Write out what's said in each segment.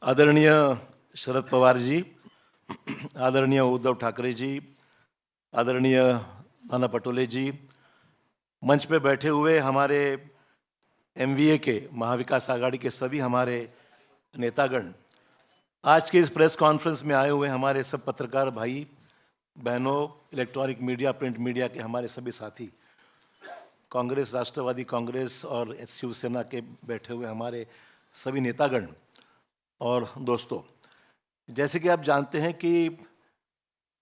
आदरणीय शरद पवार जी, आदरणीय उद्धव ठाकरे जी, आदरणीय नाना पटोले जी, मंच पे बैठे हुए हमारे एमवीए के महाविकास आघाड़ी के सभी हमारे नेतागण, आज के इस प्रेस कॉन्फ्रेंस में आए हुए हमारे सब पत्रकार भाई बहनों, इलेक्ट्रॉनिक मीडिया, प्रिंट मीडिया के हमारे सभी साथी, कांग्रेस, राष्ट्रवादी कांग्रेस और शिवसेना के बैठे हुए हमारे सभी नेतागण और दोस्तों, जैसे कि आप जानते हैं कि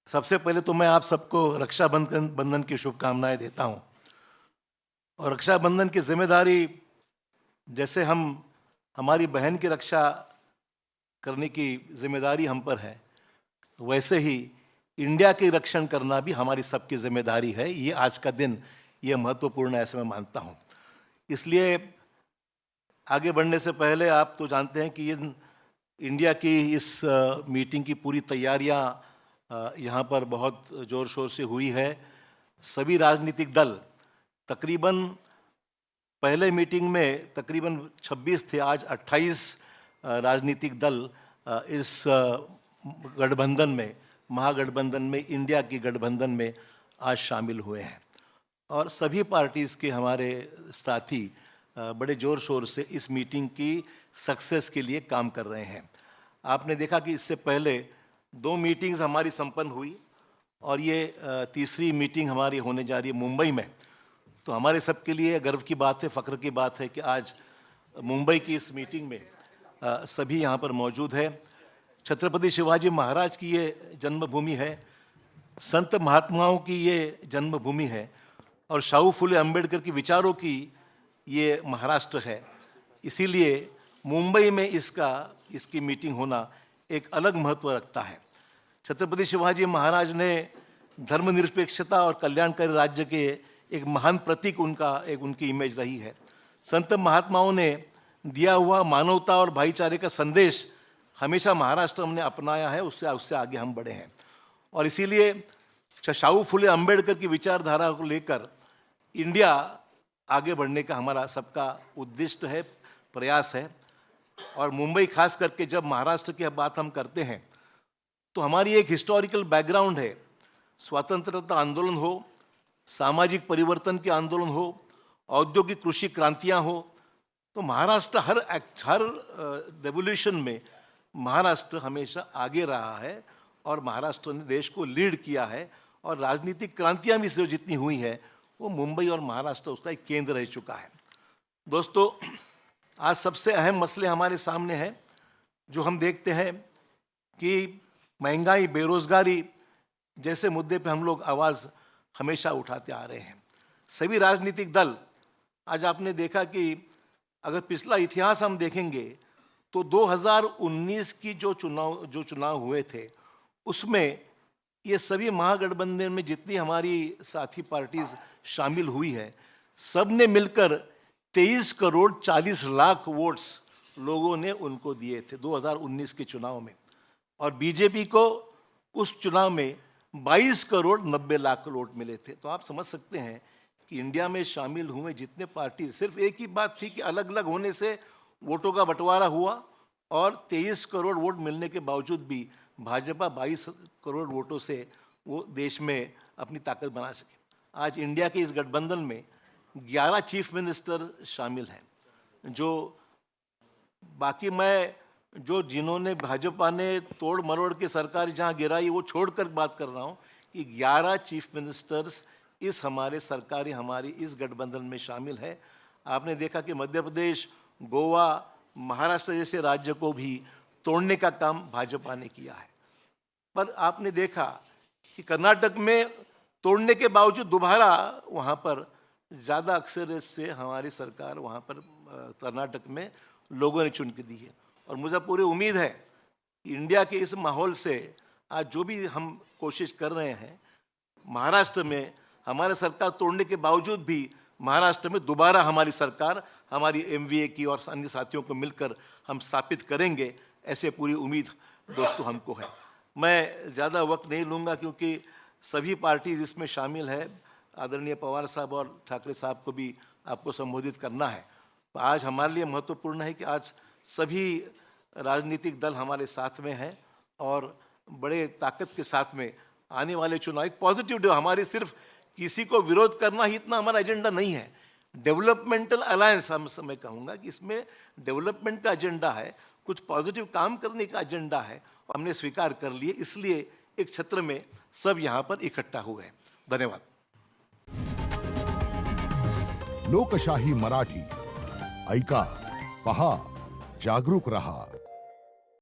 सबसे पहले तो मैं आप सबको रक्षाबंधन की शुभकामनाएं देता हूं। और रक्षाबंधन की जिम्मेदारी जैसे हमारी बहन की रक्षा करने की जिम्मेदारी हम पर है, वैसे ही इंडिया की रक्षण करना भी हमारी सबकी जिम्मेदारी है। ये आज का दिन ये महत्वपूर्ण है, ऐसे मैं मानता हूँ। इसलिए आगे बढ़ने से पहले आप तो जानते हैं कि ये इंडिया की इस मीटिंग की पूरी तैयारियां यहाँ पर बहुत ज़ोर शोर से हुई है। सभी राजनीतिक दल तकरीबन पहले मीटिंग में तकरीबन 26 थे, आज 28 राजनीतिक दल इस गठबंधन में, महागठबंधन में, इंडिया की गठबंधन में आज शामिल हुए हैं। और सभी पार्टीज़ के हमारे साथी बड़े ज़ोर शोर से इस मीटिंग की सक्सेस के लिए काम कर रहे हैं। आपने देखा कि इससे पहले 2 मीटिंग्स हमारी संपन्न हुई और ये तीसरी मीटिंग हमारी होने जा रही है मुंबई में। तो हमारे सबके लिए गर्व की बात है, फ़ख्र की बात है कि आज मुंबई की इस मीटिंग में सभी यहाँ पर मौजूद है। छत्रपति शिवाजी महाराज की ये जन्मभूमि है, संत महात्माओं की ये जन्मभूमि है और शाहू फुले अम्बेडकर की विचारों की ये महाराष्ट्र है। इसीलिए मुंबई में इसकी मीटिंग होना एक अलग महत्व रखता है। छत्रपति शिवाजी महाराज ने धर्मनिरपेक्षता और कल्याणकारी राज्य के एक महान प्रतीक उनकी इमेज रही है। संत महात्माओं ने दिया हुआ मानवता और भाईचारे का संदेश हमेशा महाराष्ट्र हमने अपनाया है, उससे आगे हम बढ़े हैं। और इसीलिए शाहू फुले अम्बेडकर की विचारधारा को लेकर इंडिया आगे बढ़ने का हमारा सबका उद्दिष्ट है, प्रयास है। और मुंबई खास करके जब महाराष्ट्र की बात हम करते हैं तो हमारी एक हिस्टोरिकल बैकग्राउंड है। स्वतंत्रता आंदोलन हो, सामाजिक परिवर्तन के आंदोलन हो, औद्योगिक कृषि क्रांतियां हो, तो महाराष्ट्र हर रेवोल्यूशन में महाराष्ट्र हमेशा आगे रहा है और महाराष्ट्र ने देश को लीड किया है। और राजनीतिक क्रांतियां भी जितनी हुई है वो मुंबई और महाराष्ट्र उसका एक केंद्र रह चुका है। दोस्तों, आज सबसे अहम मसले हमारे सामने हैं जो हम देखते हैं कि महंगाई, बेरोजगारी जैसे मुद्दे पे हम लोग आवाज़ हमेशा उठाते आ रहे हैं। सभी राजनीतिक दल, आज आपने देखा कि अगर पिछला इतिहास हम देखेंगे तो 2019 की जो चुनाव हुए थे उसमें ये सभी महागठबंधन में जितनी हमारी साथी पार्टीज शामिल हुई है, सब ने मिलकर 23 करोड़ 40 लाख वोट्स लोगों ने उनको दिए थे 2019 के चुनाव में। और बीजेपी को उस चुनाव में 22 करोड़ 90 लाख वोट मिले थे। तो आप समझ सकते हैं कि इंडिया में शामिल हुए जितने पार्टी, सिर्फ एक ही बात थी कि अलग अलग होने से वोटों का बंटवारा हुआ और 23 करोड़ वोट मिलने के बावजूद भी भाजपा 22 करोड़ वोटों से वो देश में अपनी ताकत बना सके। आज इंडिया के इस गठबंधन में 11 चीफ मिनिस्टर शामिल हैं, जो बाकी जिन्होंने भाजपा ने तोड़ मरोड़ के सरकार जहां गिराई वो छोड़कर बात कर रहा हूं कि 11 चीफ मिनिस्टर्स हमारी इस गठबंधन में शामिल है। आपने देखा कि मध्य प्रदेश, गोवा, महाराष्ट्र जैसे राज्य को भी तोड़ने का काम भाजपा ने किया है। पर आपने देखा कि कर्नाटक में तोड़ने के बावजूद दोबारा वहाँ पर ज़्यादा अक्सरियत से हमारी सरकार वहाँ पर कर्नाटक में लोगों ने चुन के दी है। और मुझे पूरी उम्मीद है कि इंडिया के इस माहौल से आज जो भी हम कोशिश कर रहे हैं, महाराष्ट्र में हमारे सरकार तोड़ने के बावजूद भी महाराष्ट्र में दोबारा हमारी सरकार, हमारी एमवीए की और अन्य साथियों को मिलकर हम स्थापित करेंगे, ऐसे पूरी उम्मीद दोस्तों हमको है। मैं ज़्यादा वक्त नहीं लूँगा क्योंकि सभी पार्टीज इसमें शामिल है। आदरणीय पवार साहब और ठाकरे साहब को भी आपको संबोधित करना है। तो आज हमारे लिए महत्वपूर्ण है कि आज सभी राजनीतिक दल हमारे साथ में है और बड़े ताकत के साथ में आने वाले चुनाव एक पॉजिटिव हमारी सिर्फ किसी को विरोध करना ही इतना हमारा एजेंडा नहीं है। डेवलपमेंटल अलायंस मैं कहूँगा कि इसमें डेवलपमेंट का एजेंडा है, कुछ पॉजिटिव काम करने का एजेंडा है, हमने स्वीकार कर लिए, इसलिए एक छत्र में सब यहाँ पर इकट्ठा हुए हैं। धन्यवाद। लोकशाही मराठी ऐका, पहा, जागरूक रहा।